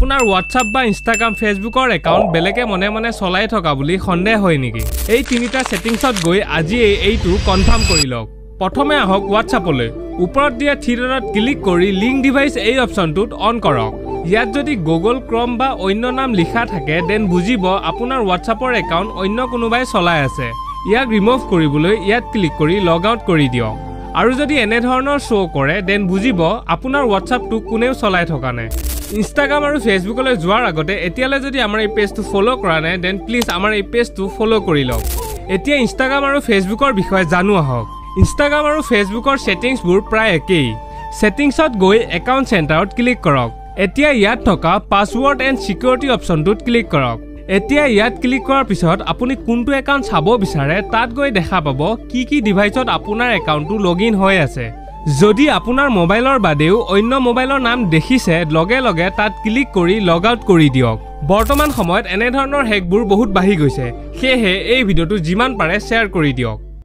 আপোনাৰ WhatsApp বা Instagram Facebookৰ account বেলেগে মনে মনে চলাই থকা বুলি সন্দেহ হয় নেকি এই তিনিটা সেটিংছত গৈ আজি এইটো কনফাৰ্ম কৰি লওক প্ৰথমে আহক WhatsAppলৈ ওপৰত দিয়া থিৰৰত ক্লিক কৰি লিংক ডিভাইস এই অপচনটোত অন কৰক ইয়াত যদি Google Chrome বা অন্য নাম লিখা থাকে দেন বুজিব আপোনাৰ WhatsAppৰ একাউণ্ট অন্য কোনোবাই চলাই আছে ইয়াক ৰিমুভ কৰিবলৈ ইয়াত ক্লিক কৰি লগ আউট কৰি দিয়ক আৰু যদি এনে ধৰণৰ শো কৰে দেন বুজিব আপোনাৰ WhatsAppটো কোনেও চলাই থকা নাই Instagram আৰু Facebookলৈ যোৱাৰ আগতে এতিয়ালৈ যদি আমাৰ এই পেজটো ফলো কৰা নাই দেন প্লিজ আমাৰ এই পেজটো ফলো কৰি লওক এতিয়া Instagram আৰু Facebookৰ বিষয়ে জানো আহক Instagram আৰু Facebookৰ সেটিংছবোৰ প্ৰায় একেই সেটিংছত গৈ একাউণ্ট চেণ্টাৰত ক্লিক কৰক এতিয়া ইয়াত থকা পাছৱৰ্ড এণ্ড সিকিউৰিটি অপচনটোত ক্লিক কৰক এতিয়া ইয়াত ক্লিক কৰাৰ পিছত আপুনি কোনটো একাউণ্ট চাব বিচাৰে তাত গৈ দেখা পাব কি ডিভাইসত আপোনাৰ একাউণ্টটো লগইন হৈ আছে যদি আপোনাৰ মোবাইলৰ বাদেও অন্য মোবাইলৰ নাম দেখিছে লগে লগে তাত ক্লিক কৰি লগ আউট কৰি দিয়ক বৰ্তমান সময়ত এনে ধৰণৰ হেকবোৰ বহুত বাঢ়ি গৈছে সেয়েহে এই ভিডিওটো যিমান পাৰে শ্বেয়াৰ কৰি দিয়ক